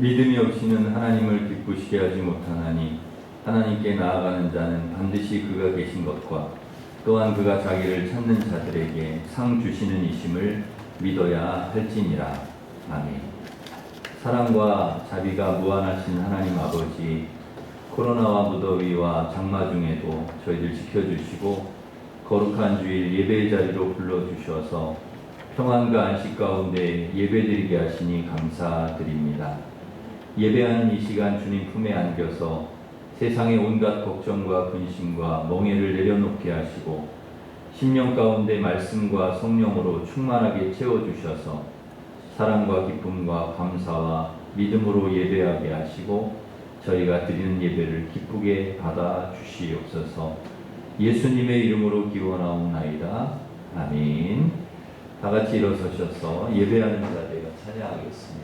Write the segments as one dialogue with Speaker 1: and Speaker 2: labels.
Speaker 1: 믿음이 없이는 하나님을 기쁘시게 하지 못하나니 하나님께 나아가는 자는 반드시 그가 계신 것과 또한 그가 자기를 찾는 자들에게 상 주시는 이심을 믿어야 할지니라. 아멘. 사랑과 자비가 무한하신 하나님 아버지, 코로나와 무더위와 장마 중에도 저희들 지켜주시고 거룩한 주일 예배의 자리로 불러주셔서 평안과 안식 가운데 예배드리게 하시니 감사드립니다. 예배하는 이 시간 주님 품에 안겨서 세상의 온갖 걱정과 근심과 멍해를 내려놓게 하시고 심령 가운데 말씀과 성령으로 충만하게 채워주셔서 사랑과 기쁨과 감사와 믿음으로 예배하게 하시고 저희가 드리는 예배를 기쁘게 받아 주시옵소서. 예수님의 이름으로 기원하옵나이다. 아멘. 다 같이 일어서셔서 예배하는 자들과 찬양하겠습니다.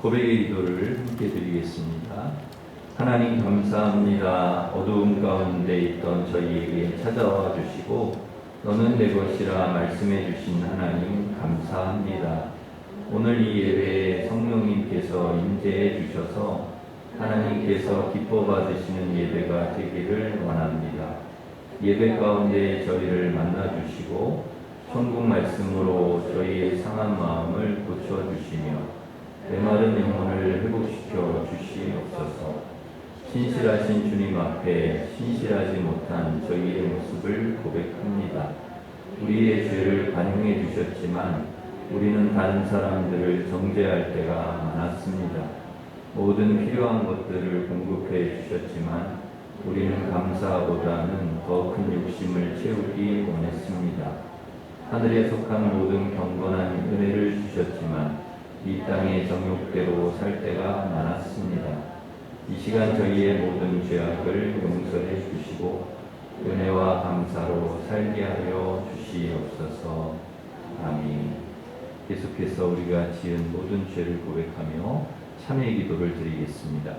Speaker 1: 고백의 기도를 함께 드리겠습니다. 하나님 감사합니다. 어두움 가운데 있던 저희에게 찾아와 주시고 너는 내 것이라 말씀해 주신 하나님 감사합니다. 오늘 이 예배에 성령님께서 임재해 주셔서 하나님께서 기뻐 받으시는 예배가 되기를 원합니다. 예배 가운데 저희를 만나 주시고 천국 말씀으로 저희의 상한 마음을 고쳐 주시며 메마른 영혼을 회복시켜 주시옵소서. 신실하신 주님 앞에 신실하지 못한 저희의 모습을 고백합니다. 우리의 죄를 관용해 주셨지만 우리는 다른 사람들을 정죄할 때가 많았습니다. 모든 필요한 것들을 공급해 주셨지만 우리는 감사보다는 더 큰 욕심을 채우기 원했습니다. 하늘에 속한 모든 경건한 은혜를 주셨지만 이 땅의 정욕대로 살 때가 많았습니다. 이 시간 저희의 모든 죄악을 용서해 주시고 은혜와 감사로 살게 하여 주시옵소서. 아멘. 계속해서 우리가 지은 모든 죄를 고백하며 참회 기도를 드리겠습니다.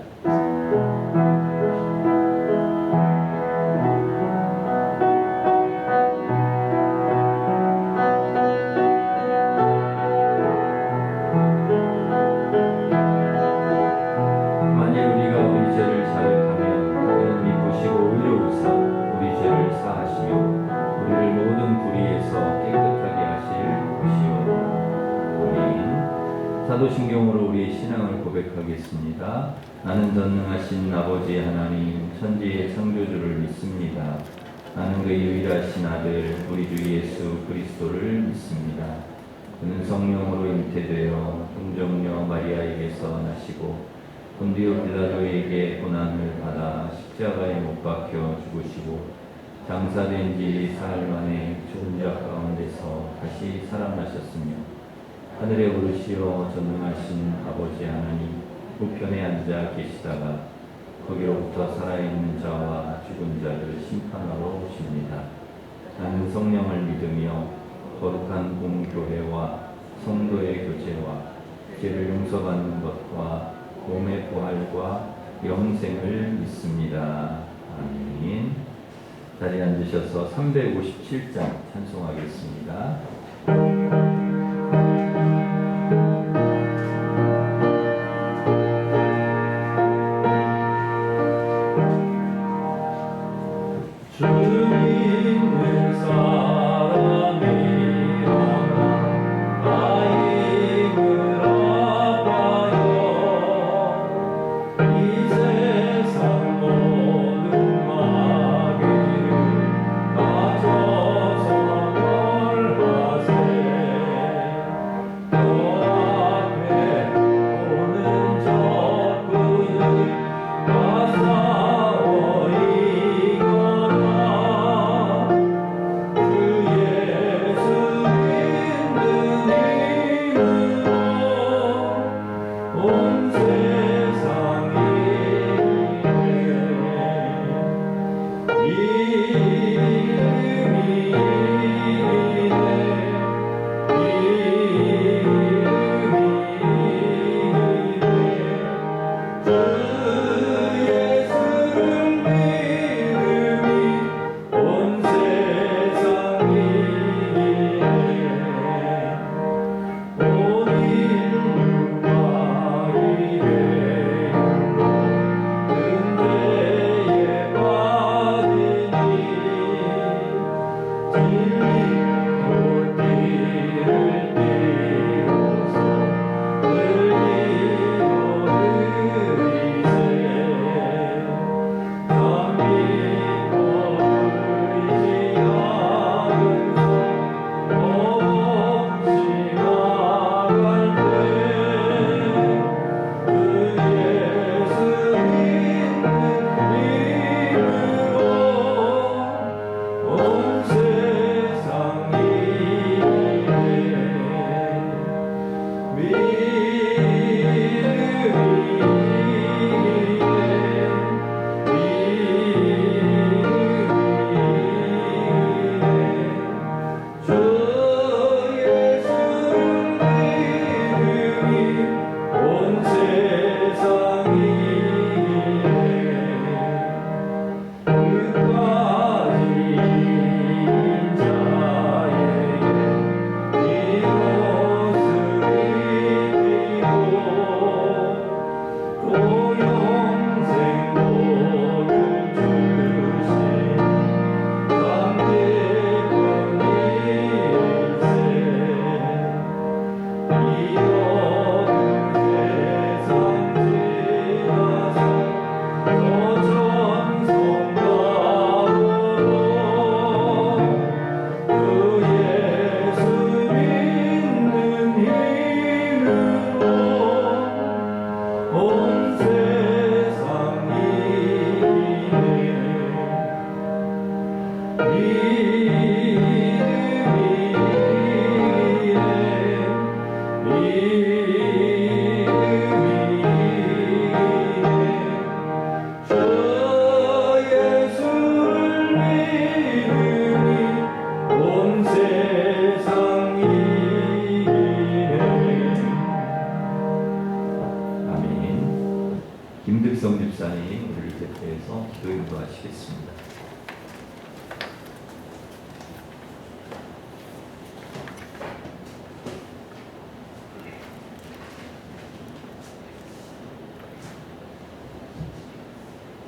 Speaker 1: 사도신경으로 우리의 신앙을 고백하겠습니다. 나는 전능하신 아버지 하나님 천지의 창조주를 믿습니다. 나는 그의 유일하신 아들 우리 주 예수 그리스도를 믿습니다. 그는 성령으로 잉태되어 동정녀 마리아에게서 나시고 본디오 빌라도에게 고난을 받아 십자가에 못 박혀 죽으시고 장사된 지 사흘 만에 죽은 자 가운데서 다시 살아나셨으며 하늘에 오르시어 전능하신 아버지 하나님 우편에 앉아 계시다가 거기로부터 살아있는 자와 죽은 자를 심판하러 오십니다. 나는 성령을 믿으며 거룩한 공교회와 성도의 교제와 죄를 용서받는 것과 몸의 부활과 영생을 믿습니다. 아멘. 자리에 앉으셔서 357장 찬송하겠습니다.
Speaker 2: 이 세상 모든 마귀를 가져서 멸하세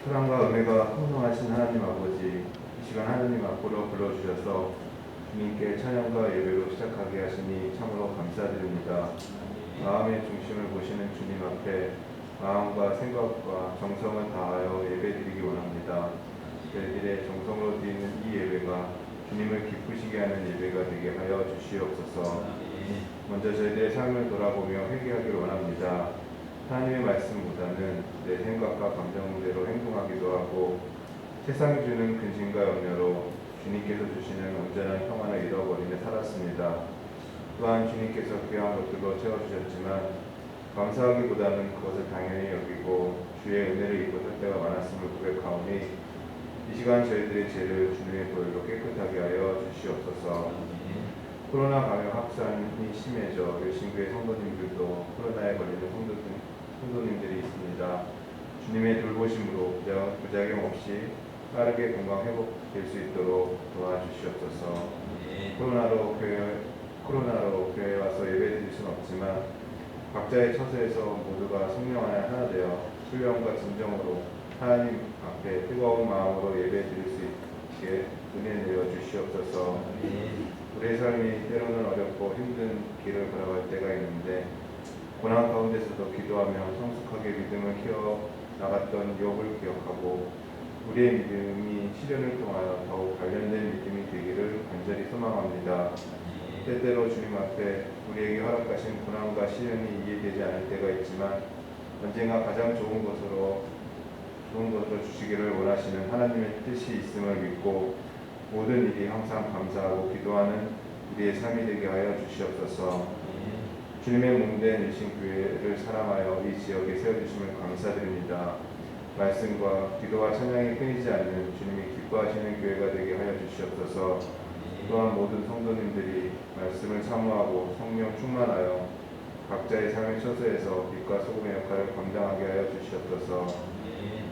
Speaker 2: 사랑과 은혜가 풍성하신 하나님 아버지, 이 시간 하나님 앞으로 불러주셔서 주님께 찬양과 예배로 시작하게 하시니 참으로 감사드립니다. 마음의 중심을 보시는 주님 앞에 마음과 생각과 정성을 다하여 예배드리기 원합니다. 저희들의 정성으로 드리는 이 예배가 주님을 기쁘시게 하는 예배가 되게 하여 주시옵소서. 먼저 저희들의 삶을 돌아보며 회개하기를 원합니다. 하나님의 말씀보다는 내 생각과 감정대로 행동하기도 하고 세상이 주는 근심과 염려로 주님께서 주시는 온전한 평안을 잃어버리며 살았습니다. 또한 주님께서 귀한 것들로 채워주셨지만 감사하기보다는 그것을 당연히 여기고 주의 은혜를 입고 살 때가 많았음을 고백하오니 이 시간 저희들의 죄를 주님의 보혈로 깨끗하게 하여 주시옵소서. 코로나 감염 확산이 심해져 열심교회 성도님들도 코로나에 걸리는 성도님들이 있습니다. 주님의 돌보심으로 부작용 없이 빠르게 건강 회복될 수 있도록 도와주시옵소서. 코로나로 교회에 와서 예배드릴 수는 없지만 각자의 처소에서 모두가 성령 안에 하나 되어 신령과 진정으로 하나님 앞에 뜨거운 마음으로 예배드릴 수 있게 은혜 내려 주시옵소서. 우리의 삶이 때로는 어렵고 힘든 길을 걸어갈 때가 있는데 고난 가운데서도 기도하며 성숙하게 믿음을 키워 나갔던 욥을 기억하고 우리의 믿음이 시련을 통하여 더욱 관련된 믿음이 되기를 간절히 소망합니다. 때때로 주님 앞에 우리에게 허락하신 고난과 시련이 이해되지 않을 때가 있지만 언젠가 가장 좋은 것으로 주시기를 원하시는 하나님의 뜻이 있음을 믿고 모든 일이 항상 감사하고 기도하는 우리의 삶이 되게 하여 주시옵소서. 주님의 몸된 일신교회를 사랑하여 이 지역에 세워주심을 감사드립니다. 말씀과 기도와 찬양이 끊이지 않는 주님이 기뻐하시는 교회가 되게 하여 주시옵소서. 또한 모든 성도님들이 말씀을 사모하고 성령 충만하여 각자의 삶의 처소에서 빛과 소금의 역할을 감당하게 하여 주시옵소서.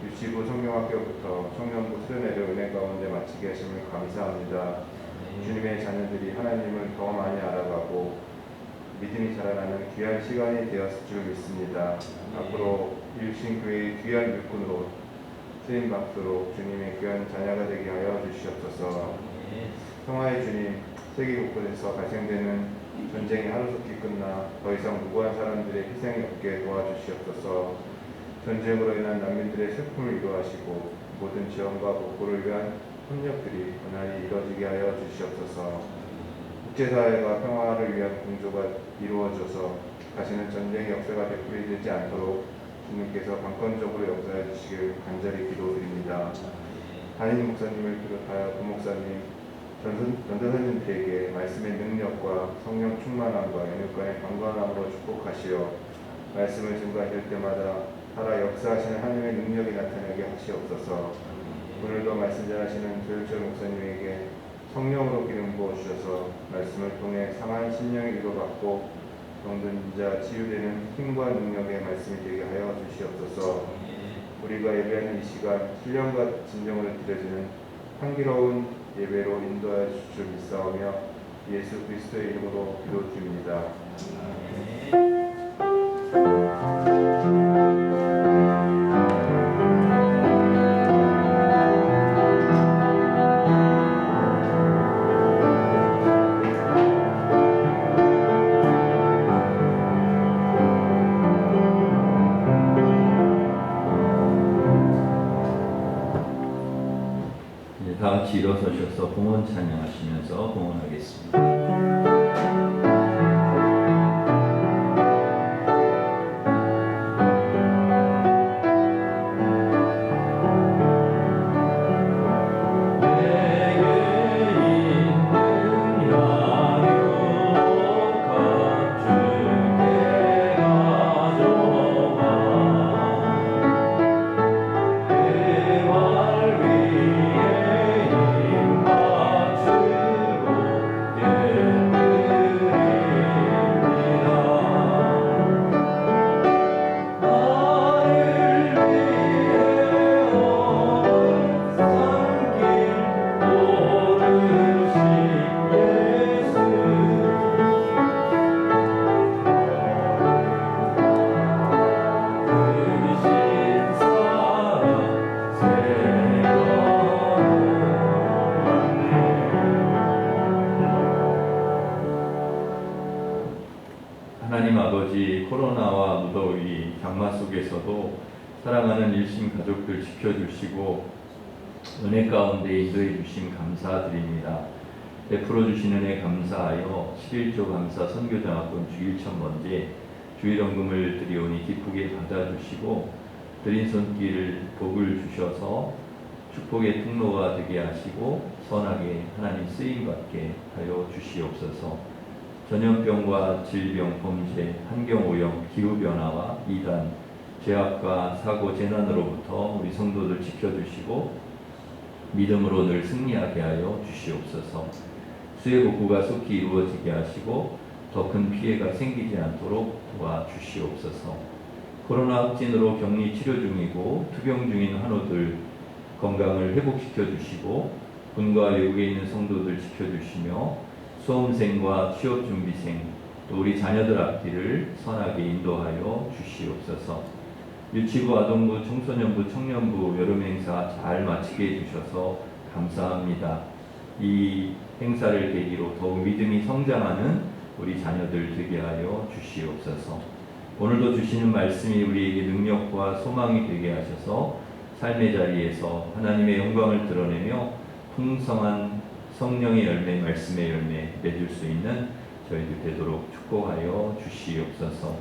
Speaker 2: 유치부 성경학교부터 청년부 수련회를 은혜 가운데 마치게 하심을 감사합니다. 주님의 자녀들이 하나님을 더 많이 알아가고 믿음이 자라나는 귀한 시간이 되었을 줄 믿습니다. 앞으로 일신교회의 귀한 일꾼으로 쓰임받도록 주님의 귀한 자녀가 되게 하여 주시옵소서. 평화의 주님, 세계 곳곳에서 발생되는 전쟁이 하루속히 끝나 더 이상 무고한 사람들의 희생이 없게 도와주시옵소서. 전쟁으로 인한 난민들의 슬픔을 위로하시고 모든 지원과 복구를 위한 협력들이 원활히 이루어지게 하여 주시옵소서. 국제사회가 평화를 위한 공조가 이루어져서 다시는 전쟁의 역사가 되풀이되지 않도록 주님께서 강권적으로 역사해 주시길 간절히 기도드립니다. 담임 목사님을 비롯하여 부목사님, 전도사님들에게 말씀의 능력과 성령 충만함과 연육간의 강건함으로 축복하시어 말씀을 증거하실 때마다 살아 역사하시는 하나님의 능력이 나타나게 하시옵소서. 오늘도 말씀 전하시는 조일철 목사님에게 성령으로 기름 부어주셔서 말씀을 통해 상한 심령이 위로받고 병든 자 치유되는 힘과 능력의 말씀이 되게 하여 주시옵소서. 우리가 예배하는 이 시간 신령과 진정으로 드려지는 향기로운 예배로 인도하여 주실 줄 믿사오며 예수 그리스도의 이름으로 기도드립니다.
Speaker 1: 다 같이 일어서셔서 봉헌 찬양하시면서 봉헌하겠습니다.
Speaker 3: 그
Speaker 1: 하나님 아버지, 코로나와 무더위, 장마 속에서도 사랑하는 일심 가족들 지켜주시고 은혜 가운데 인도해 주심 감사드립니다. 베풀어 주신 은혜 감사하여 11조 감사 선교장학금 주일 첫 번째 주일헌금을 드리오니 기쁘게 받아주시고 드린 손길을 복을 주셔서 축복의 통로가 되게 하시고 선하게 하나님 쓰임받게 하여 주시옵소서. 전염병과 질병, 범죄, 환경오염, 기후변화와 이단, 죄악과 사고, 재난으로부터 우리 성도들 지켜주시고 믿음으로 늘 승리하게 하여 주시옵소서. 수해 복구가 속히 이루어지게 하시고 더 큰 피해가 생기지 않도록 도와주시옵소서. 코로나 확진으로 격리 치료 중이고 투병 중인 환우들 건강을 회복시켜 주시고 군과 외국에 있는 성도들 지켜주시며 수험생과 취업준비생 또 우리 자녀들 앞길을 선하게 인도하여 주시옵소서. 유치부, 아동부, 청소년부, 청년부 여름 행사 잘 마치게 해주셔서 감사합니다. 이 행사를 계기로 더욱 믿음이 성장하는 우리 자녀들 되게 하여 주시옵소서. 오늘도 주시는 말씀이 우리에게 능력과 소망이 되게 하셔서 삶의 자리에서 하나님의 영광을 드러내며 풍성한 성령의 열매, 말씀의 열매 맺을 수 있는 저희들 되도록 축복하여 주시옵소서.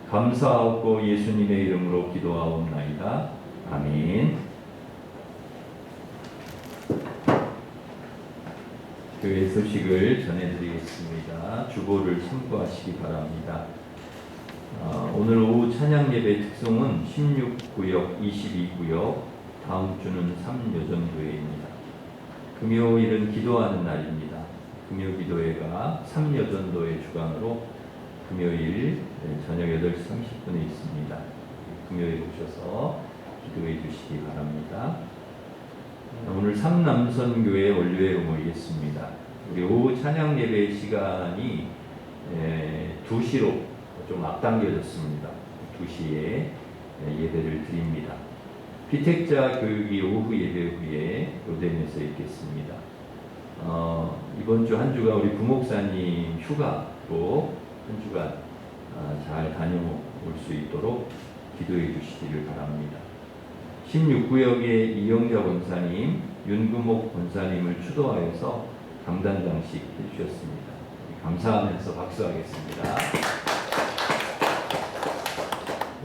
Speaker 1: 감사하고 예수님의 이름으로 기도하옵나이다. 아멘. 교회 소식을 전해드리겠습니다. 주보를 참고하시기 바랍니다. 오늘 오후 찬양 예배 특송은 16구역, 22구역, 다음 주는 3여전도회입니다. 금요일은 기도하는 날입니다. 금요 기도회가 3여전도회 주간으로 금요일 저녁 8시 30분에 있습니다. 금요일 오셔서 기도해 주시기 바랍니다. 오늘 삼남선교회 원료회로 모이겠습니다. 우리 오후 찬양 예배 시간이 2시로 좀 앞당겨졌습니다. 2시에 예배를 드립니다. 피택자 교육이 오후 예배 후에 로뎀에서 있겠습니다. 이번 주 한 주가 우리 부목사님 휴가로 한 주간 잘 다녀올 수 있도록 기도해 주시기를 바랍니다. 16구역의 이영자 권사님, 윤구목 권사님을 추도하여서 강단장식 해주셨습니다. 감사하면서 박수하겠습니다.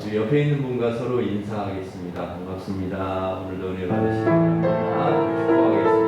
Speaker 1: 우리 옆에 있는 분과 서로 인사하겠습니다. 반갑습니다. 오늘도 은혜 받으시기 바랍니다. 축복하겠습니다.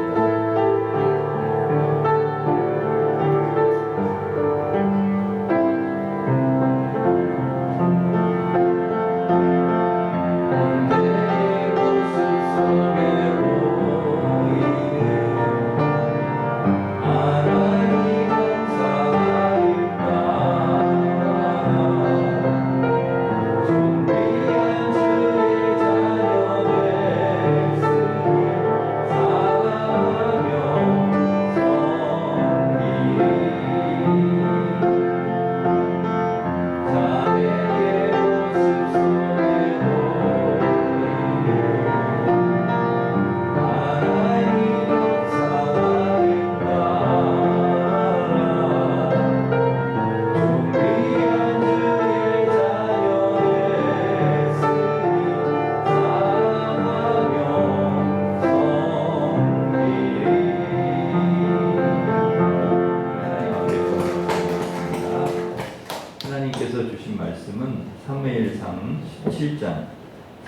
Speaker 1: 하나님께서 주신 말씀은 사무엘상 17장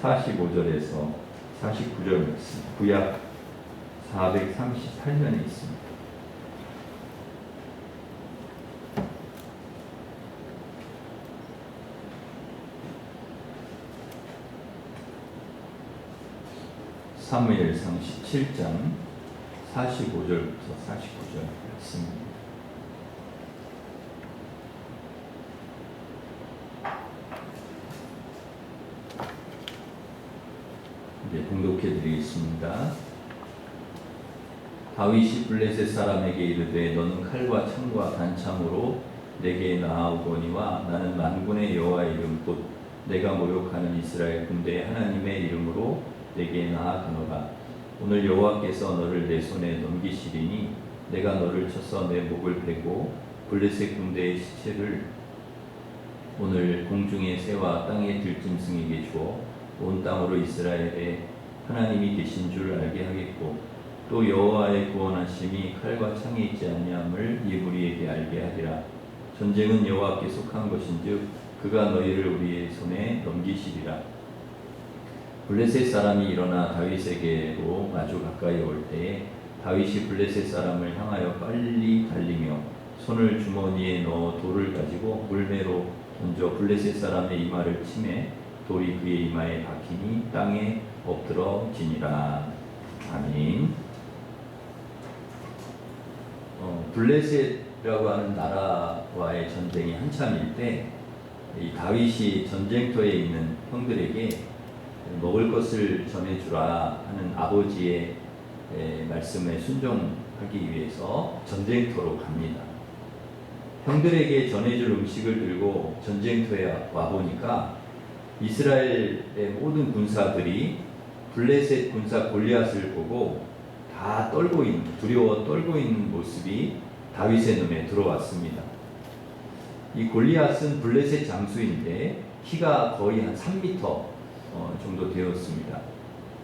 Speaker 1: 45절에서 49절 말씀, 구약 438면에 있습니다. 사무엘상 17장 45절부터 49절 말씀입니다. 이제 봉독해 드리겠습니다. 다윗이 블레셋 사람에게 이르되 너는 칼과 창과 단창으로 내게 나아오거니와 나는 만군의 여호와의 이름 곧 내가 모욕하는 이스라엘 군대의 하나님의 이름으로 내게 나아가노라. 오늘 여호와께서 너를 내 손에 넘기시리니 내가 너를 쳐서 내 목을 베고 블레셋 군대의 시체를 오늘 공중의 새와 땅의 들짐승에게 주어 온 땅으로 이스라엘의 하나님이 계신 줄 알게 하겠고 또 여호와의 구원하심이 칼과 창에 있지 아니함을 이 무리에게 알게 하리라. 전쟁은 여호와께 속한 것인즉 그가 너희를 우리의 손에 넘기시리라. 블레셋 사람이 일어나 다윗에게로 아주 가까이 올 때에 다윗이 블레셋 사람을 향하여 빨리 달리며 손을 주머니에 넣어 돌을 가지고 물매로 던져 블레셋 사람의 이마를 치매 돌이 그의 이마에 박히니 땅에 엎드러지니라. 아멘. 블레셋이라고 하는 나라와의 전쟁이 한참일 때 이 다윗이 전쟁터에 있는 형들에게 먹을 것을 전해주라 하는 아버지의 말씀에 순종하기 위해서 전쟁터로 갑니다. 형들에게 전해줄 음식을 들고 전쟁터에 와보니까 이스라엘의 모든 군사들이 블레셋 군사 골리앗을 보고 다 두려워 떨고 있는 모습이 다윗의 눈에 들어왔습니다. 이 골리앗은 블레셋 장수인데 키가 거의 한 3m 정도 되었습니다.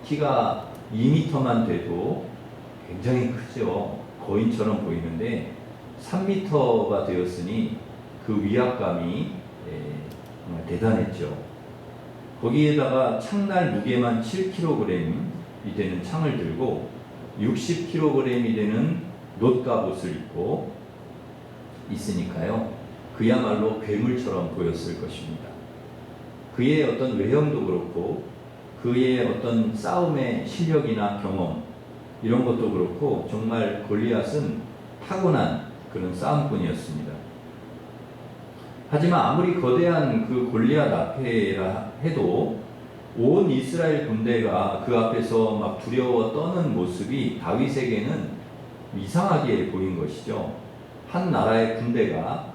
Speaker 1: 키가 2m만 돼도 굉장히 크죠. 거인처럼 보이는데 3m가 되었으니 그 위압감이 정말 대단했죠. 거기에다가 창날 무게만 7kg이 되는 창을 들고 60kg이 되는 놋갑옷을 입고 있으니까요. 그야말로 괴물처럼 보였을 것입니다. 그의 어떤 외형도 그렇고 그의 어떤 싸움의 실력이나 경험 이런 것도 그렇고 정말 골리앗은 타고난 그런 싸움꾼이었습니다. 하지만 아무리 거대한 그 골리앗 앞에라 해도 온 이스라엘 군대가 그 앞에서 막 두려워 떠는 모습이 다윗에게는 이상하게 보인 것이죠. 한 나라의 군대가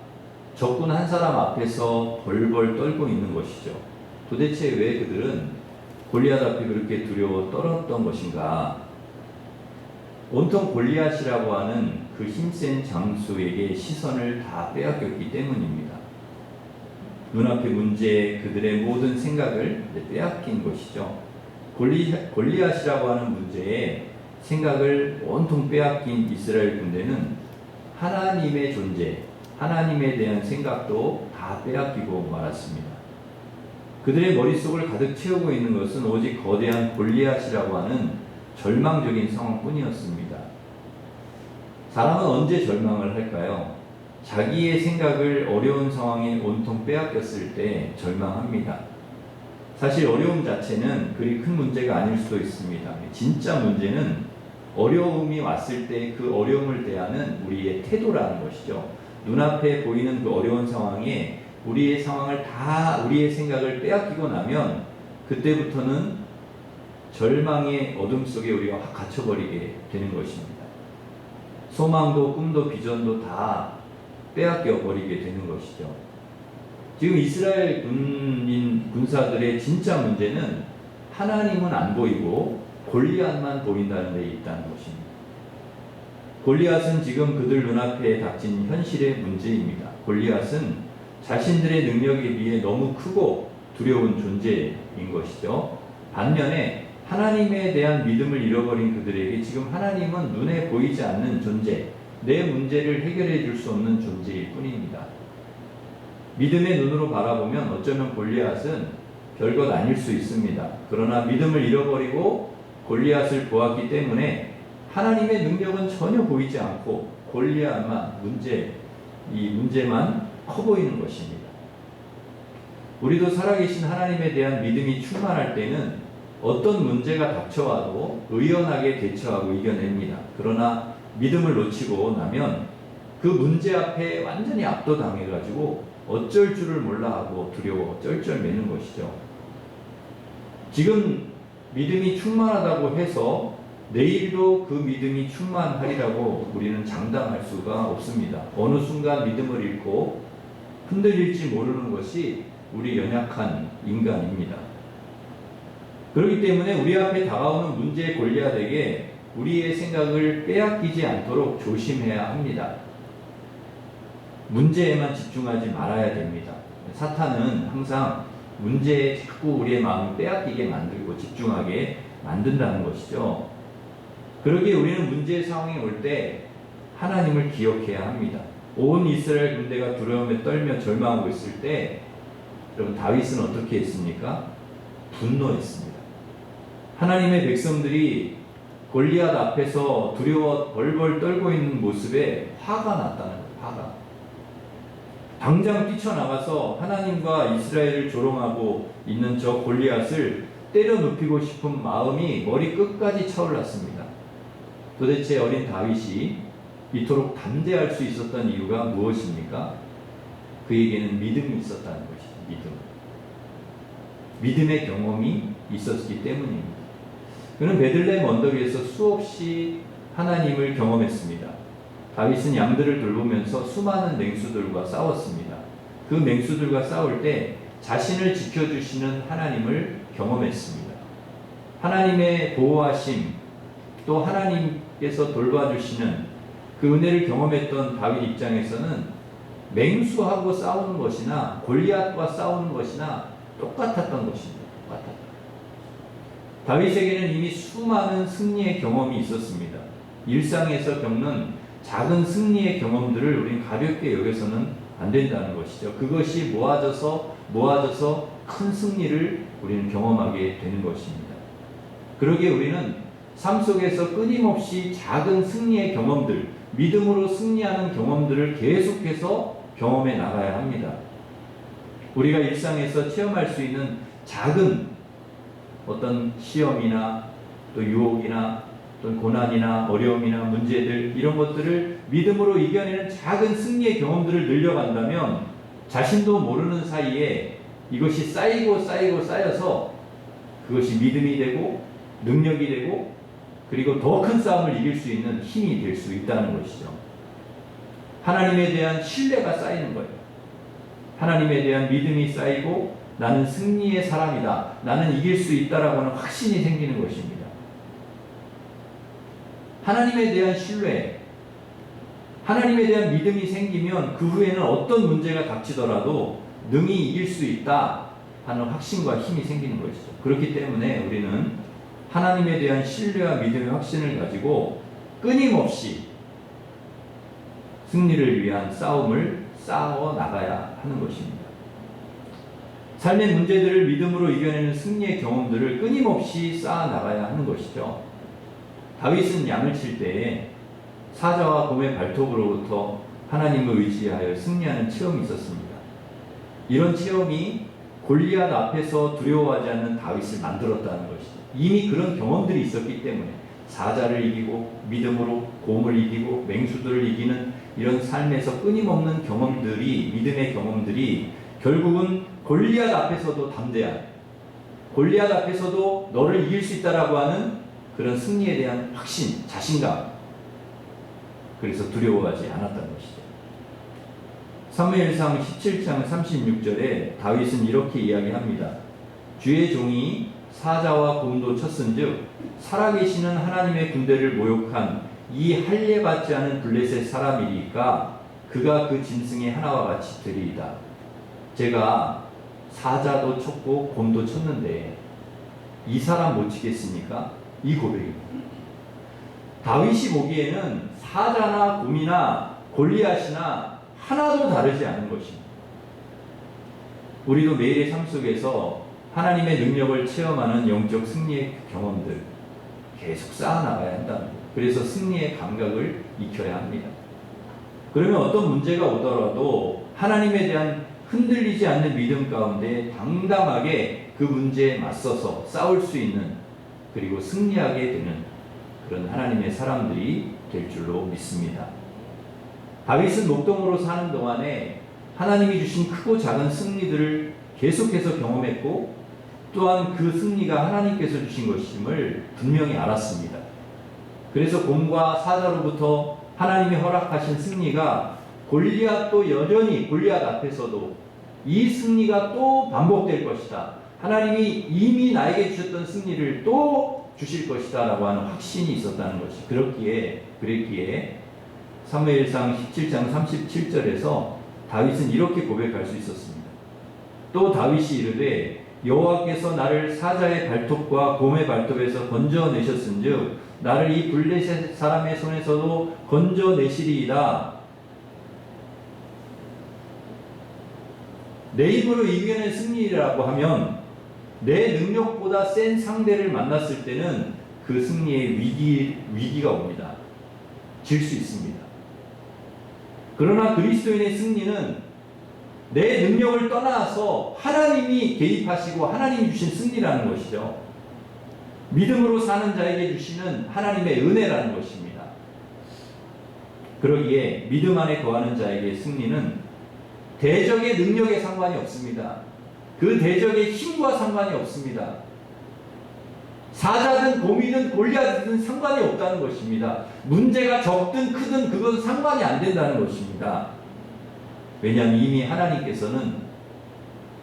Speaker 1: 적군 한 사람 앞에서 벌벌 떨고 있는 것이죠. 도대체 왜 그들은 골리앗 앞에 그렇게 두려워 떨었던 것인가? 온통 골리앗이라고 하는 그 힘센 장수에게 시선을 다 빼앗겼기 때문입니다. 눈앞의 문제에 그들의 모든 생각을 빼앗긴 것이죠. 골리앗이라고 하는 문제에 생각을 온통 빼앗긴 이스라엘 군대는 하나님의 존재, 하나님에 대한 생각도 다 빼앗기고 말았습니다. 그들의 머릿속을 가득 채우고 있는 것은 오직 거대한 골리앗이라고 하는 절망적인 상황뿐이었습니다. 사람은 언제 절망을 할까요? 자기의 생각을 어려운 상황에 온통 빼앗겼을 때 절망합니다. 사실 어려움 자체는 그리 큰 문제가 아닐 수도 있습니다. 진짜 문제는 어려움이 왔을 때 그 어려움을 대하는 우리의 태도라는 것이죠. 눈앞에 보이는 그 어려운 상황에 우리의 상황을 다 우리의 생각을 빼앗기고 나면 그때부터는 절망의 어둠 속에 우리가 확 갇혀버리게 되는 것입니다. 소망도 꿈도 비전도 다 빼앗겨 버리게 되는 것이죠. 지금 이스라엘 군사들의 진짜 문제는 하나님은 안 보이고 골리앗만 보인다는 데 있다는 것입니다. 골리앗은 지금 그들 눈앞에 닥친 현실의 문제입니다. 골리앗은 자신들의 능력에 비해 너무 크고 두려운 존재인 것이죠. 반면에 하나님에 대한 믿음을 잃어버린 그들에게 지금 하나님은 눈에 보이지 않는 존재, 내 문제를 해결해 줄 수 없는 존재일 뿐입니다. 믿음의 눈으로 바라보면 어쩌면 골리앗은 별것 아닐 수 있습니다. 그러나 믿음을 잃어버리고 골리앗을 보았기 때문에 하나님의 능력은 전혀 보이지 않고 골리앗만 이 문제만 커 보이는 것입니다. 우리도 살아계신 하나님에 대한 믿음이 충만할 때는 어떤 문제가 닥쳐와도 의연하게 대처하고 이겨냅니다. 그러나 믿음을 놓치고 나면 그 문제 앞에 완전히 압도당해가지고 어쩔 줄을 몰라하고 두려워 쩔쩔매는 것이죠. 지금 믿음이 충만하다고 해서 내일도 그 믿음이 충만하리라고 우리는 장담할 수가 없습니다. 어느 순간 믿음을 잃고 흔들릴지 모르는 것이 우리 연약한 인간입니다. 그렇기 때문에 우리 앞에 다가오는 문제의 골리앗에게 우리의 생각을 빼앗기지 않도록 조심해야 합니다. 문제에만 집중하지 말아야 됩니다. 사탄은 항상 문제에 자꾸 우리의 마음을 빼앗기게 만들고 집중하게 만든다는 것이죠. 그러기에 우리는 문제의 상황이 올 때 하나님을 기억해야 합니다. 온 이스라엘 군대가 두려움에 떨며 절망하고 있을 때 여러분 다윗은 어떻게 했습니까? 분노했습니다. 하나님의 백성들이 골리앗 앞에서 두려워 벌벌 떨고 있는 모습에 화가 났다는 거예요. 화가. 당장 뛰쳐나가서 하나님과 이스라엘을 조롱하고 있는 저 골리앗을 때려 눕히고 싶은 마음이 머리 끝까지 차올랐습니다. 도대체 어린 다윗이 이토록 담대할 수 있었던 이유가 무엇입니까? 그에게는 믿음이 있었다는 것이죠. 믿음의 경험이 있었기 때문입니다. 그는 베들레헴 언덕에서 수없이 하나님을 경험했습니다. 다윗은 양들을 돌보면서 수많은 맹수들과 싸웠습니다. 그 맹수들과 싸울 때 자신을 지켜주시는 하나님을 경험했습니다. 하나님의 보호하심, 또 하나님께서 돌봐주시는 그 은혜를 경험했던 다윗 입장에서는 맹수하고 싸우는 것이나 골리앗과 싸우는 것이나 똑같았던 것입니다. 똑같았다. 다윗에게는 이미 수많은 승리의 경험이 있었습니다. 일상에서 겪는 작은 승리의 경험들을 우리는 가볍게 여겨서는 안 된다는 것이죠. 그것이 모아져서 큰 승리를 우리는 경험하게 되는 것입니다. 그러기에 우리는 삶 속에서 끊임없이 작은 승리의 경험들, 믿음으로 승리하는 경험들을 계속해서 경험해 나가야 합니다. 우리가 일상에서 체험할 수 있는 작은 어떤 시험이나 또 유혹이나 또 고난이나 어려움이나 문제들 이런 것들을 믿음으로 이겨내는 작은 승리의 경험들을 늘려간다면 자신도 모르는 사이에 이것이 쌓여서 그것이 믿음이 되고 능력이 되고 그리고 더 큰 싸움을 이길 수 있는 힘이 될 수 있다는 것이죠. 하나님에 대한 신뢰가 쌓이는 거예요. 하나님에 대한 믿음이 쌓이고 나는 승리의 사람이다. 나는 이길 수 있다라고 하는 확신이 생기는 것입니다. 하나님에 대한 신뢰, 하나님에 대한 믿음이 생기면 그 후에는 어떤 문제가 닥치더라도 능히 이길 수 있다 하는 확신과 힘이 생기는 것이죠. 그렇기 때문에 우리는 하나님에 대한 신뢰와 믿음의 확신을 가지고 끊임없이 승리를 위한 싸움을 싸워 나가야 하는 것입니다. 삶의 문제들을 믿음으로 이겨내는 승리의 경험들을 끊임없이 쌓아 나가야 하는 것이죠. 다윗은 양을 칠 때에 사자와 곰의 발톱으로부터 하나님을 의지하여 승리하는 체험이 있었습니다. 이런 체험이 골리앗 앞에서 두려워하지 않는 다윗을 만들었다는 것이죠. 이미 그런 경험들이 있었기 때문에 사자를 이기고 믿음으로 곰을 이기고 맹수들을 이기는 이런 삶에서 끊임없는 경험들이 믿음의 경험들이 결국은 골리앗 앞에서도 담대한 골리앗 앞에서도 너를 이길 수 있다라고 하는 그런 승리에 대한 확신, 자신감 그래서 두려워하지 않았다는 것이죠. 사무엘상 17장 36절에 다윗은 이렇게 이야기합니다. 주의 종이 사자와 곰도 쳤은즉 살아계시는 하나님의 군대를 모욕한 이 할례받지 않은 블레셋 사람이니까 그가 그 짐승의 하나와 같이 되리이다. 제가 사자도 쳤고 곰도 쳤는데 이 사람 못 치겠습니까? 이 고백입니다. 다윗이 보기에는 사자나 곰이나 골리앗이나 하나도 다르지 않은 것입니다. 우리도 매일의 삶 속에서 하나님의 능력을 체험하는 영적 승리의 경험들 계속 쌓아나가야 한다는 거예요. 그래서 승리의 감각을 익혀야 합니다. 그러면 어떤 문제가 오더라도 하나님에 대한 흔들리지 않는 믿음 가운데 당당하게 그 문제에 맞서서 싸울 수 있는 그리고 승리하게 되는 그런 하나님의 사람들이 될 줄로 믿습니다. 다윗은 목동으로 사는 동안에 하나님이 주신 크고 작은 승리들을 계속해서 경험했고 또한 그 승리가 하나님께서 주신 것임을 분명히 알았습니다. 그래서 곰과 사자로부터 하나님이 허락하신 승리가 골리앗도 여전히 골리앗 앞에서도 이 승리가 또 반복될 것이다. 하나님이 이미 나에게 주셨던 승리를 또 주실 것이다 라고 하는 확신이 있었다는 것이 그랬기에 사무엘상 17장 37절에서 다윗은 이렇게 고백할 수 있었습니다. 또 다윗이 이르되 여호와께서 나를 사자의 발톱과 곰의 발톱에서 건져내셨은즉 나를 이 블레셋 사람의 손에서도 건져내시리이다. 내 힘으로 이겨낸 승리라고 하면 내 능력보다 센 상대를 만났을 때는 그 승리의 위기가 옵니다. 질 수 있습니다. 그러나 그리스도인의 승리는 내 능력을 떠나서 하나님이 개입하시고 하나님이 주신 승리라는 것이죠. 믿음으로 사는 자에게 주시는 하나님의 은혜라는 것입니다. 그러기에 믿음 안에 거하는 자에게 승리는 대적의 능력에 상관이 없습니다. 그 대적의 힘과 상관이 없습니다. 사자든 곰이든 골리앗이든 상관이 없다는 것입니다. 문제가 적든 크든 그것은 상관이 안 된다는 것입니다. 왜냐하면 이미 하나님께서는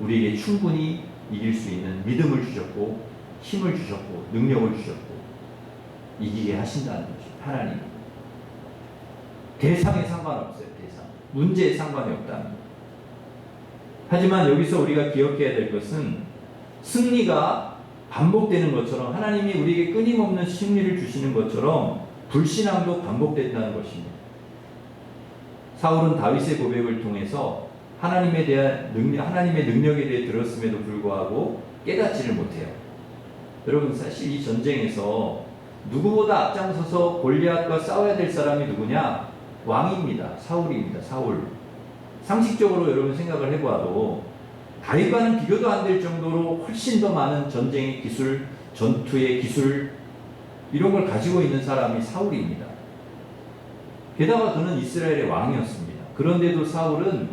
Speaker 1: 우리에게 충분히 이길 수 있는 믿음을 주셨고 힘을 주셨고 능력을 주셨고 이기게 하신다는 것입니다. 하나님. 대상에 상관없어요. 대상. 문제에 상관이 없다는 것. 하지만 여기서 우리가 기억해야 될 것은 승리가 반복되는 것처럼 하나님이 우리에게 끊임없는 승리를 주시는 것처럼 불신앙도 반복된다는 것입니다. 사울은 다윗의 고백을 통해서 하나님의 능력에 대해 들었음에도 불구하고 깨닫지를 못해요. 여러분 사실 이 전쟁에서 누구보다 앞장서서 골리앗과 싸워야 될 사람이 누구냐? 왕입니다. 사울입니다. 사울. 상식적으로 여러분 생각을 해봐도 다윗과는 비교도 안 될 정도로 훨씬 더 많은 전쟁의 기술, 전투의 기술 이런 걸 가지고 있는 사람이 사울입니다. 게다가 그는 이스라엘의 왕이었습니다. 그런데도 사울은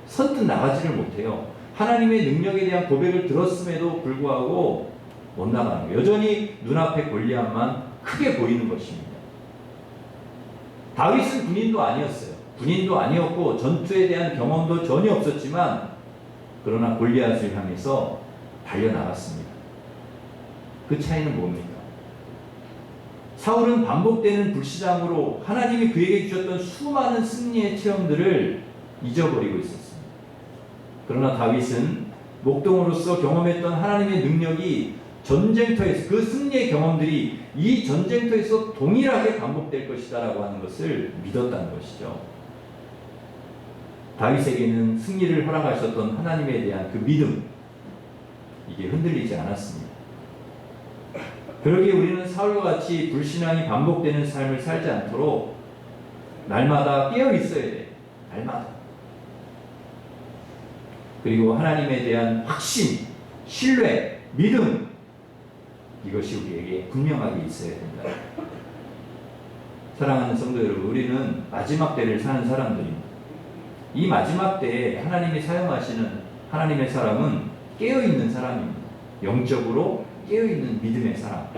Speaker 1: 선뜻 나가지를 못해요. 하나님의 능력에 대한 고백을 들었음에도 불구하고 못 나가는 거예요. 여전히 눈앞에 골리앗만 크게 보이는 것입니다. 다윗은 군인도 아니었어요. 군인도 아니었고 전투에 대한 경험도 전혀 없었지만 그러나 골리앗을 향해서 달려나갔습니다. 그 차이는 뭡니까? 사울은 반복되는 불신앙으로 하나님이 그에게 주셨던 수많은 승리의 체험들을 잊어버리고 있었습니다. 그러나 다윗은 목동으로서 경험했던 하나님의 능력이 전쟁터에서 그 승리의 경험들이 이 전쟁터에서 동일하게 반복될 것이다라고 하는 것을 믿었다는 것이죠. 다윗에게는 승리를 허락하셨던 하나님에 대한 그 믿음 이게 흔들리지 않았습니다. 그러기에 우리는 사울과 같이 불신앙이 반복되는 삶을 살지 않도록 날마다 깨어 있어야 돼. 날마다. 그리고 하나님에 대한 확신, 신뢰, 믿음 이것이 우리에게 분명하게 있어야 된다. 사랑하는 성도 여러분, 우리는 마지막 때를 사는 사람들입니다. 이 마지막 때에 하나님이 사용하시는 하나님의 사람은 깨어있는 사람입니다. 영적으로 깨어있는 믿음의 사람.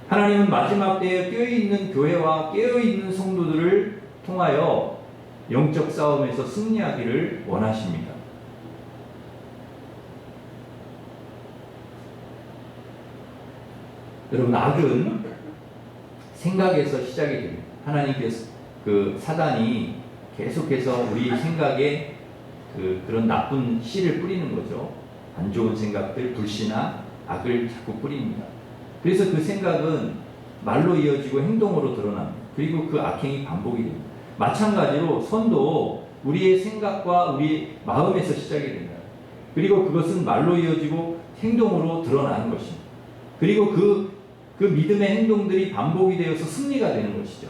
Speaker 1: 하나님은 마지막 때에 깨어있는 교회와 깨어있는 성도들을 통하여 영적 싸움에서 승리하기를 원하십니다. 여러분, 악은 생각에서 시작이 됩니다. 하나님께서 그 사단이 계속해서 우리 생각에 그런 나쁜 씨를 뿌리는 거죠. 안 좋은 생각들, 불신앙, 악을 자꾸 뿌립니다. 그래서 그 생각은 말로 이어지고 행동으로 드러납니다. 그리고 그 악행이 반복이 됩니다. 마찬가지로 선도 우리의 생각과 우리 마음에서 시작이 됩니다. 그리고 그것은 말로 이어지고 행동으로 드러나는 것입니다. 그리고 그 믿음의 행동들이 반복이 되어서 승리가 되는 것이죠.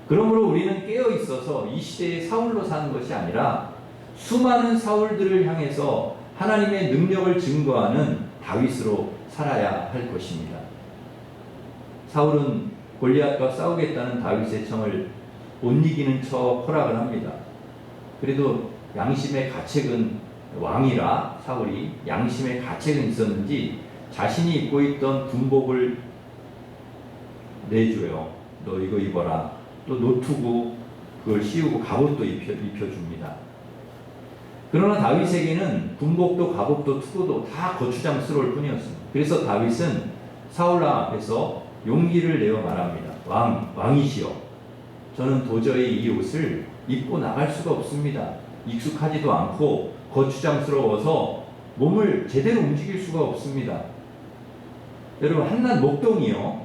Speaker 1: 그러므로 우리는 깨어 있어서 이 시대에 사울로 사는 것이 아니라 수많은 사울들을 향해서 하나님의 능력을 증거하는 다윗으로 살아야 할 것입니다. 사울은 골리앗과 싸우겠다는 다윗의 청을 못 이기는 척 허락을 합니다. 그래도 양심의 가책은 왕이라 사울이 양심의 가책은 있었는지 자신이 입고 있던 군복을 내줘요. 너 이거 입어라. 또 노트고 그걸 씌우고 갑옷도 입혀줍니다. 그러나 다윗에게는 군복도 갑옷도 투구도 다 거추장스러울 뿐이었습니다. 그래서 다윗은 사울왕 앞에서 용기를 내어 말합니다. 왕이시여, 저는 도저히 이 옷을 입고 나갈 수가 없습니다. 익숙하지도 않고 거추장스러워서 몸을 제대로 움직일 수가 없습니다. 여러분, 한낱 목동이요,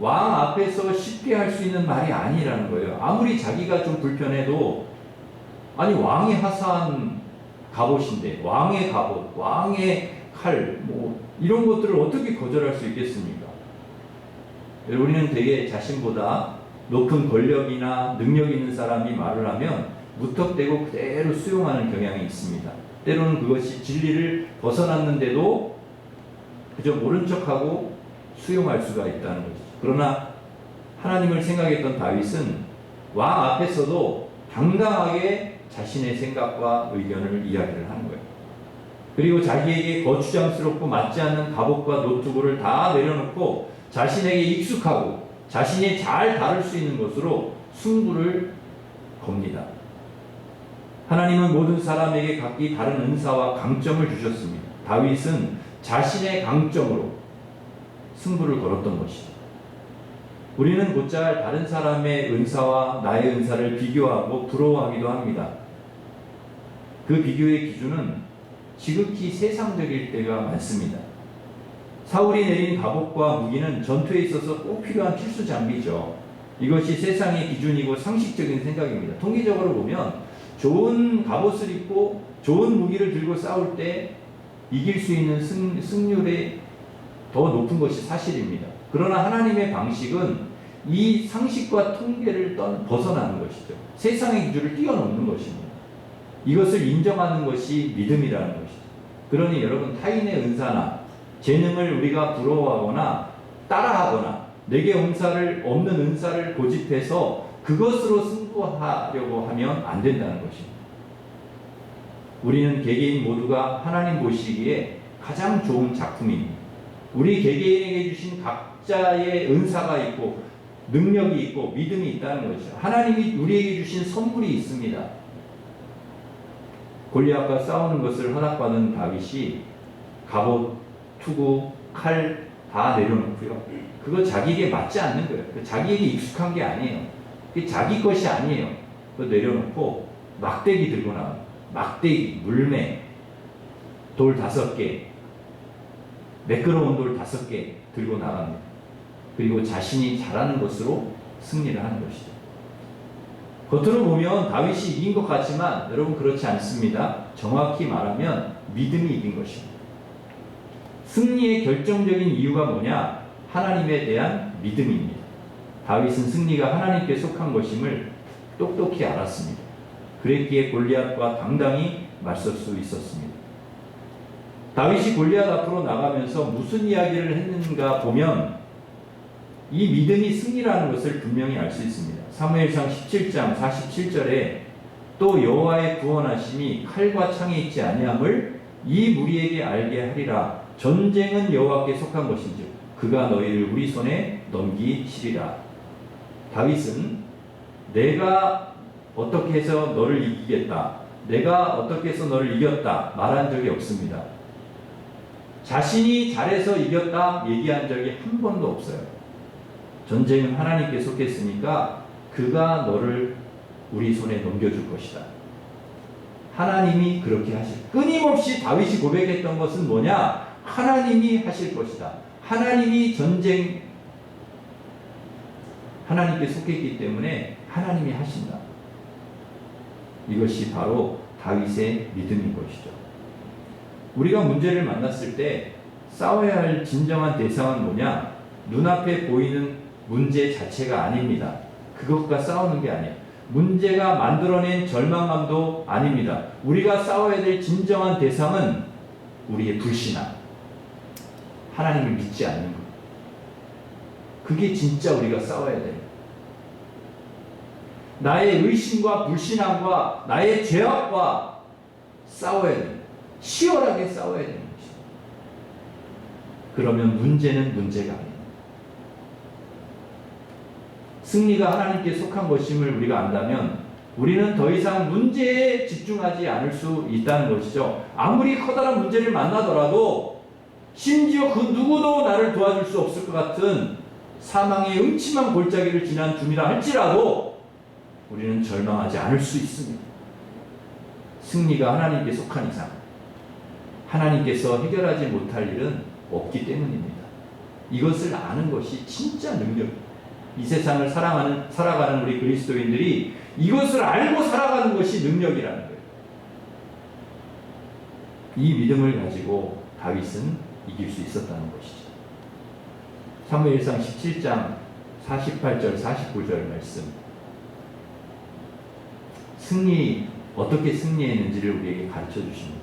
Speaker 1: 왕 앞에서 쉽게 할 수 있는 말이 아니라는 거예요. 아무리 자기가 좀 불편해도, 아니 왕이 하사한 갑옷인데, 왕의 갑옷, 왕의 칼, 뭐 이런 것들을 어떻게 거절할 수 있겠습니까? 우리는 되게 자신보다 높은 권력이나 능력 있는 사람이 말을 하면 무턱대고 그대로 수용하는 경향이 있습니다. 때로는 그것이 진리를 벗어났는데도 그저 모른 척하고 수용할 수가 있다는 것이죠. 그러나 하나님을 생각했던 다윗은 왕 앞에서도 당당하게 자신의 생각과 의견을 이야기를 하는 거예요. 그리고 자기에게 거추장스럽고 맞지 않는 갑옷과 노트구를 다 내려놓고 자신에게 익숙하고 자신이 잘 다룰 수 있는 것으로 승부를 겁니다. 하나님은 모든 사람에게 각기 다른 은사와 강점을 주셨습니다. 다윗은 자신의 강점으로 승부를 걸었던 것이죠. 우리는 곧잘 다른 사람의 은사와 나의 은사를 비교하고 부러워하기도 합니다. 그 비교의 기준은 지극히 세상적일 때가 많습니다. 사울이 내린 갑옷과 무기는 전투에 있어서 꼭 필요한 필수 장비죠. 이것이 세상의 기준이고 상식적인 생각입니다. 통계적으로 보면 좋은 갑옷을 입고 좋은 무기를 들고 싸울 때 이길 수 있는 승률이 더 높은 것이 사실입니다. 그러나 하나님의 방식은 이 상식과 통계를 벗어나는 것이죠. 세상의 기준을 뛰어넘는 것입니다. 이것을 인정하는 것이 믿음이라는 것이죠. 그러니 여러분, 타인의 은사나 재능을 우리가 부러워하거나 따라하거나 내게 없는 은사를 고집해서 그것으로 승부하려고 하면 안 된다는 것입니다. 우리는 개개인 모두가 하나님 보시기에 가장 좋은 작품입니다. 우리 개개인에게 주신 각자의 은사가 있고 능력이 있고 믿음이 있다는 것이죠. 하나님이 우리에게 주신 선물이 있습니다. 골리앗과 싸우는 것을 허락받은 다윗이 갑옷, 투구, 칼 다 내려놓고요. 그거 자기에게 맞지 않는 거예요. 자기에게 익숙한 게 아니에요. 그게 자기 것이 아니에요. 그거 내려놓고 막대기 들고 나와요. 막대기, 물매, 돌 5개, 매끄러운 돌 5개 들고 나갑니다. 그리고 자신이 잘하는 것으로 승리를 하는 것이죠. 겉으로 보면 다윗이 이긴 것 같지만 여러분, 그렇지 않습니다. 정확히 말하면 믿음이 이긴 것입니다. 승리의 결정적인 이유가 뭐냐? 하나님에 대한 믿음입니다. 다윗은 승리가 하나님께 속한 것임을 똑똑히 알았습니다. 그랬기에 골리앗과 당당히 맞설 수 있었습니다. 다윗이 골리앗 앞으로 나가면서 무슨 이야기를 했는가 보면 이 믿음이 승리라는 것을 분명히 알 수 있습니다. 사무엘상 17장 47절에 또 여호와의 구원하심이 칼과 창에 있지 아니함을 이 무리에게 알게 하리라. 전쟁은 여호와께 속한 것인즉 그가 너희를 우리 손에 넘기시리라. 다윗은 내가 어떻게 해서 너를 이기겠다, 내가 어떻게 해서 너를 이겼다 말한 적이 없습니다. 자신이 잘해서 이겼다 얘기한 적이 한 번도 없어요. 전쟁은 하나님께 속했으니까 그가 너를 우리 손에 넘겨줄 것이다. 하나님이 그렇게 끊임없이 다윗이 고백했던 것은 뭐냐? 하나님이 하실 것이다. 하나님이 하나님께 속했기 때문에 하나님이 하신다. 이것이 바로 다윗의 믿음인 것이죠. 우리가 문제를 만났을 때 싸워야 할 진정한 대상은 뭐냐? 눈앞에 보이는 문제 자체가 아닙니다. 그것과 싸우는 게 아니에요. 문제가 만들어낸 절망감도 아닙니다. 우리가 싸워야 될 진정한 대상은 우리의 불신앙, 하나님을 믿지 않는 것. 그게 진짜 우리가 싸워야 돼요. 나의 의심과 불신앙과 나의 죄악과 싸워야 돼요. 치열하게 싸워야 되는 것이죠. 그러면 문제는 문제가 아닙니다. 승리가 하나님께 속한 것임을 우리가 안다면 우리는 더 이상 문제에 집중하지 않을 수 있다는 것이죠. 아무리 커다란 문제를 만나더라도, 심지어 그 누구도 나를 도와줄 수 없을 것 같은 사망의 음침한 골짜기를 지난 중이라 할지라도 우리는 절망하지 않을 수 있습니다. 승리가 하나님께 속한 이상 하나님께서 해결하지 못할 일은 없기 때문입니다. 이것을 아는 것이 진짜 능력입니다. 이 세상을 살아가는 우리 그리스도인들이 이것을 알고 살아가는 것이 능력이라는 거예요. 이 믿음을 가지고 다윗은 이길 수 있었다는 것이죠. 사무엘상 17장 48절 49절 말씀. 어떻게 승리했는지를 우리에게 가르쳐 주십니다.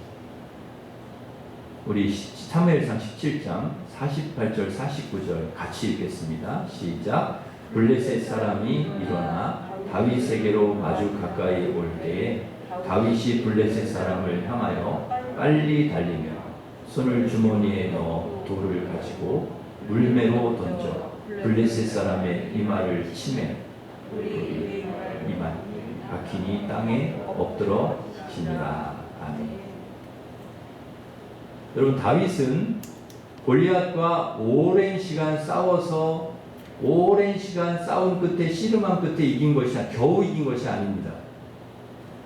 Speaker 1: 우리 사무엘상 17장 48절 49절 같이 읽겠습니다. 시작. 블레셋 사람이 일어나 다윗에게로 마주 가까이 올 때에 다윗이 블레셋 사람을 향하여 빨리 달리며 손을 주머니에 넣어 돌을 가지고 물매로 던져 블레셋 사람의 이마를 치매 이마 박히니 땅에 엎드러지니라. 아멘. 여러분, 다윗은 골리앗과 오랜 시간 싸워서 오랜 시간 싸운 끝에 씨름한 끝에 이긴 것이 겨우 이긴 것이 아닙니다.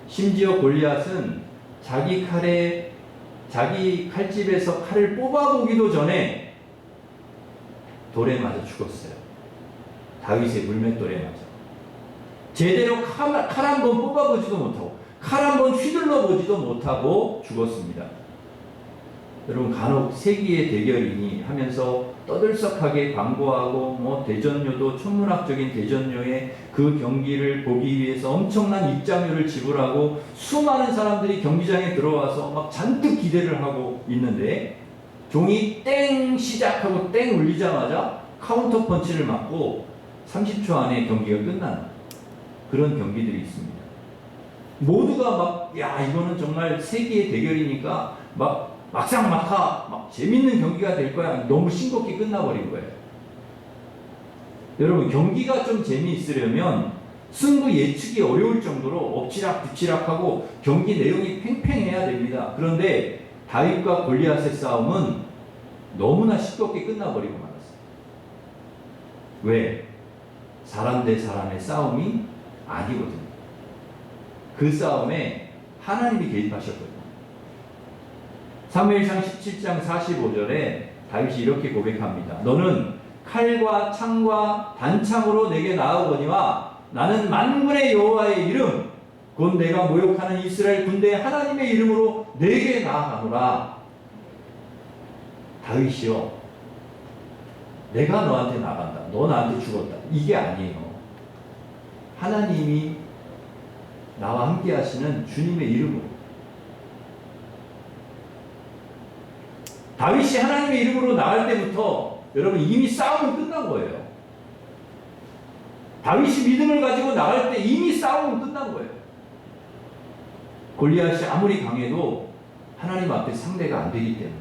Speaker 1: 심지어 골리앗은 자기 칼집에서 칼을 뽑아보기도 전에 돌에 맞아 죽었어요. 다윗의 물맷돌에 맞아. 제대로 칼 한 번 뽑아보지도 못하고 칼 한 번 휘둘러 보지도 못하고 죽었습니다. 여러분, 간혹 세기의 대결이니 하면서 떠들썩하게 광고하고 대전료도 천문학적인 대전료의 그 경기를 보기 위해서 엄청난 입장료를 지불하고 수많은 사람들이 경기장에 들어와서 막 잔뜩 기대를 하고 있는데 종이 땡 시작하고 땡 울리자마자 카운터 펀치를 맞고 30초 안에 경기가 끝나는 그런 경기들이 있습니다. 모두가 이거는 정말 세기의 대결이니까 막상 재밌는 경기가 될 거야. 너무 싱겁게 끝나버린 거예요. 여러분, 경기가 좀 재미있으려면 승부 예측이 어려울 정도로 엎치락뒤치락하고 경기 내용이 팽팽해야 됩니다. 그런데 다윗과 골리앗의 싸움은 너무나 시끄럽게 끝나버리고 말았어요. 왜? 사람 대 사람의 싸움이 아니거든요. 그 싸움에 하나님이 개입하셨거든요. 사무엘상 17장 45절에 다윗이 이렇게 고백합니다. 너는 칼과 창과 단창으로 내게 나아오거니와 나는 만군의 여호와의 이름 곧 내가 모욕하는 이스라엘 군대의 하나님의 이름으로 내게 나아가노라. 다윗이요, 내가 너한테 나간다. 너 나한테 죽었다. 이게 아니에요. 하나님이 나와 함께 하시는 주님의 이름으로. 다윗이 하나님의 이름으로 나갈 때부터 여러분 이미 싸움은 끝난 거예요. 다윗이 믿음을 가지고 나갈 때 이미 싸움은 끝난 거예요. 골리앗이 아무리 강해도 하나님 앞에 상대가 안 되기 때문에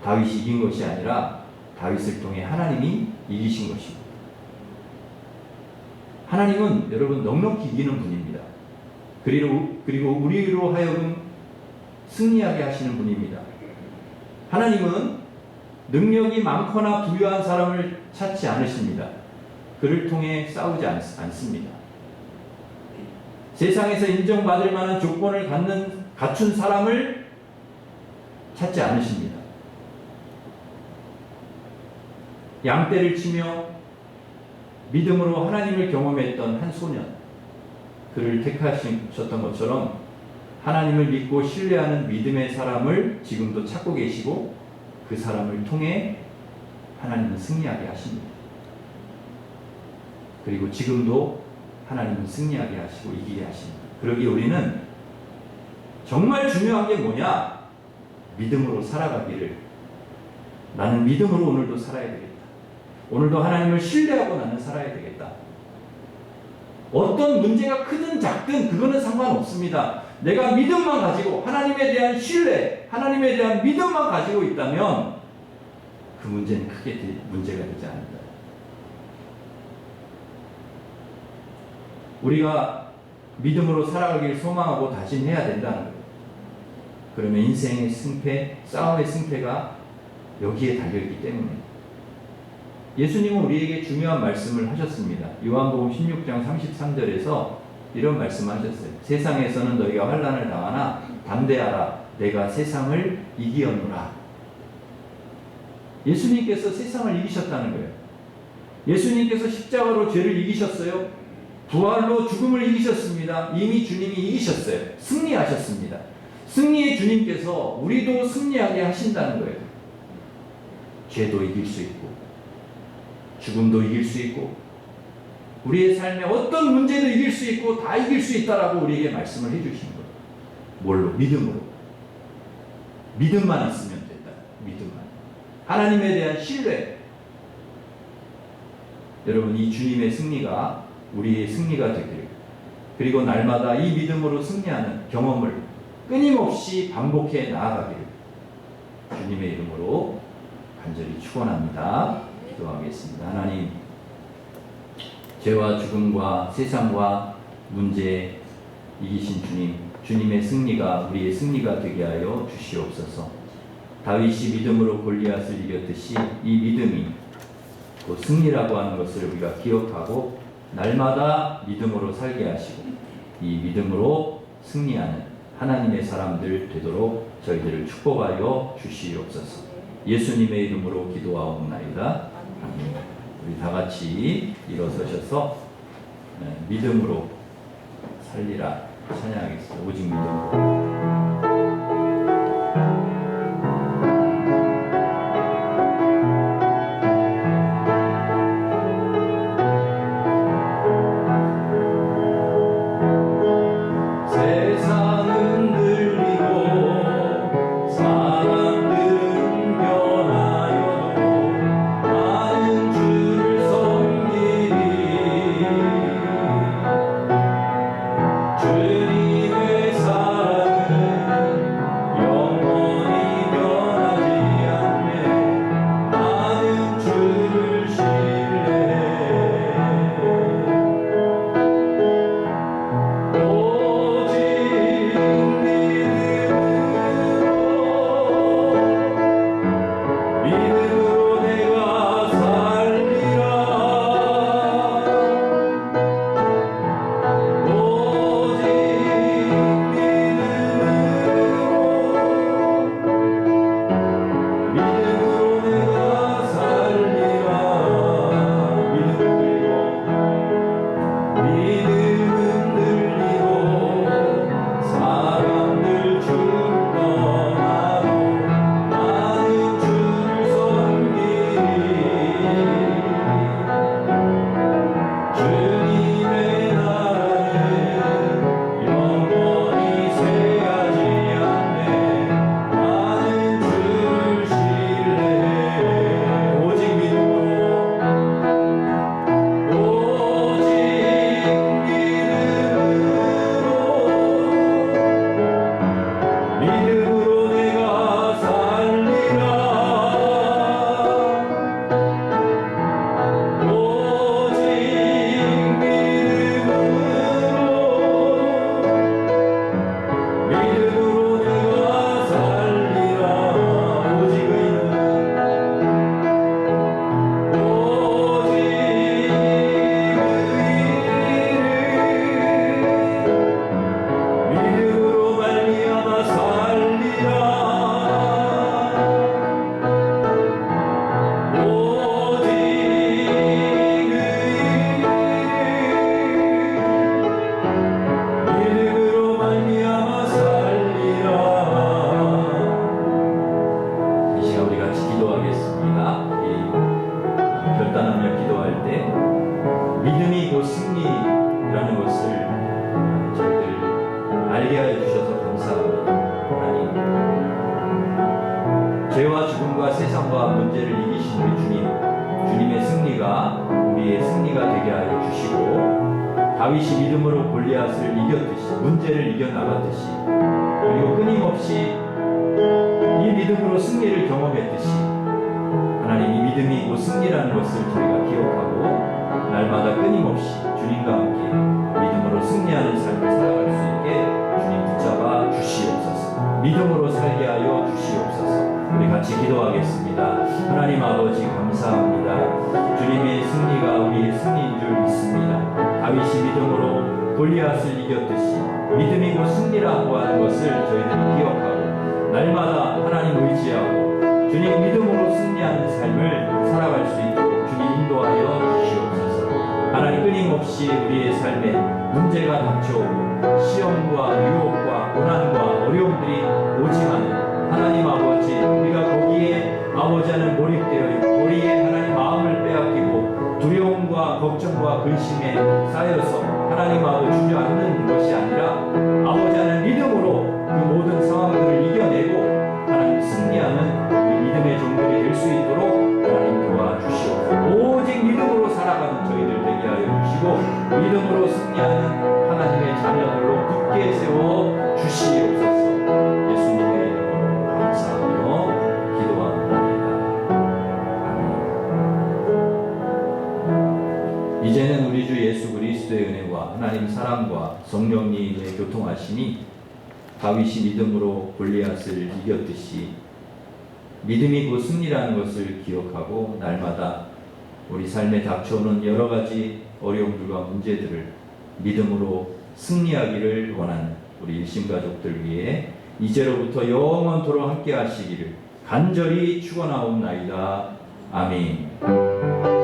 Speaker 1: 다윗이 이긴 것이 아니라 다윗을 통해 하나님이 이기신 것입니다. 하나님은 여러분 넉넉히 이기는 분입니다. 그리고 우리로 하여금 승리하게 하시는 분입니다. 하나님은 능력이 많거나 부유한 사람을 찾지 않으십니다. 그를 통해 싸우지 않습니다. 세상에서 인정받을 만한 조건을 갖춘 사람을 찾지 않으십니다. 양떼를 치며 믿음으로 하나님을 경험했던 한 소년, 그를 택하셨던 것처럼 하나님을 믿고 신뢰하는 믿음의 사람을 지금도 찾고 계시고 그 사람을 통해 하나님은 승리하게 하십니다. 그리고 지금도 하나님은 승리하게 하시고 이기게 하십니다. 그러기에 우리는 정말 중요한 게 뭐냐? 믿음으로 살아가기를, 나는 믿음으로 오늘도 살아야 되겠다. 오늘도 하나님을 신뢰하고 나는 살아야 되겠다. 어떤 문제가 크든 작든 그거는 상관없습니다. 내가 믿음만 가지고 하나님에 대한 신뢰, 하나님에 대한 믿음만 가지고 있다면 그 문제는 크게 문제가 되지 않는다. 우리가 믿음으로 살아가기를 소망하고 다짐해야 된다는 거예요. 그러면 인생의 승패, 싸움의 승패가 여기에 달려있기 때문에 예수님은 우리에게 중요한 말씀을 하셨습니다. 요한복음 16장 33절에서 이런 말씀을 하셨어요. 세상에서는 너희가 환난을 당하나 담대하라. 내가 세상을 이기었노라. 예수님께서 세상을 이기셨다는 거예요. 예수님께서 십자가로 죄를 이기셨어요. 부활로 죽음을 이기셨습니다. 이미 주님이 이기셨어요. 승리하셨습니다. 승리의 주님께서 우리도 승리하게 하신다는 거예요. 죄도 이길 수 있고 죽음도 이길 수 있고 우리의 삶에 어떤 문제도 이길 수 있고 다 이길 수 있다라고 우리에게 말씀을 해주신 거예요. 뭘로? 믿음으로. 믿음만 있으면 된다. 믿음만. 하나님에 대한 신뢰. 여러분, 이 주님의 승리가 우리의 승리가 되기를, 그리고 날마다 이 믿음으로 승리하는 경험을 끊임없이 반복해 나아가기를 주님의 이름으로 간절히 축원합니다. 기도하겠습니다. 하나님, 죄와 죽음과 세상과 문제 이기신 주님, 주님의 승리가 우리의 승리가 되게 하여 주시옵소서. 다윗이 믿음으로 골리앗을 이겼듯이 이 믿음이 그 승리라고 하는 것을 우리가 기억하고 날마다 믿음으로 살게 하시고 이 믿음으로 승리하는 하나님의 사람들 되도록 저희들을 축복하여 주시옵소서. 예수님의 이름으로 기도하옵나이다. 아멘. 우리 다 같이 일어서셔서 믿음으로 살리라 찬양하겠습니다. 오직 믿음으로. 죄와 죽음과 세상과 문제를 이기신 우리 주님, 주님의 승리가 우리의 승리가 되게 하여 주시고 다윗이 믿음으로 골리앗을 이겼듯이 문제를 이겨나갔듯이 그리고 끊임없이 이 믿음으로 승리를 경험했듯이 하나님 이 믿음이 곧 승리라는 것을 저희가 기억하고 날마다 끊임없이 주님과 함께 믿음으로 승리하는 삶을 살아갈 수 있게 주님 붙잡아 주시옵소서. 믿음으로 살게 하여 주시옵소서. 우리 같이 기도하겠습니다. 하나님 아버지 감사합니다. 주님의 승리가 우리의 승리인 줄 믿습니다. 다윗이 믿음으로 골리앗을 이겼듯이 믿음이 곧 승리라고 하는 것을 저희들이 기억하고 날마다 하나님 의지하고 주님 믿음으로 승리하는 삶을 살아갈 수 있도록 주님 인도하여 주시옵소서. 하나님 끊임없이 우리의 삶에 문제가 닥쳐오고 시험과 유혹과 고난과 어려움들이 오지만 하나님 아버지 우리가 거기에 아버지 하는 몰입되어 있고 우리의 하나님 마음을 빼앗기고 두려움과 걱정과 근심에 쌓여서 하나님 아버지 주저앉는 것이 아니라 아버지 하는 믿음으로 그 모든 상황들을 이겨내고 하나님 승리하는 우리 믿음의 종들이 될 수 있도록 하나님 도와주시옵소서. 오직 믿음으로 살아가는 저희들 되게 하여 주시고 믿음으로 승리하는 하나님의 자녀들로 굳게 세워 주시옵소서. 예수님의 이름으로 감사하며 기도합니다. 아멘. 이제는 우리 주 예수 그리스도의 은혜와 하나님 사랑과 성령님의 교통하심이 다윗이 믿음으로 골리앗을 이겼듯이 믿음이 곧 승리라는 것을 기억하고 날마다 우리 삶에 닥쳐오는 여러 가지 어려움들과 문제들을 믿음으로 승리하기를 원하는 우리 일심가족들 위해 이제로부터 영원토록 함께 하시기를 간절히 축원하옵나이다. 아멘.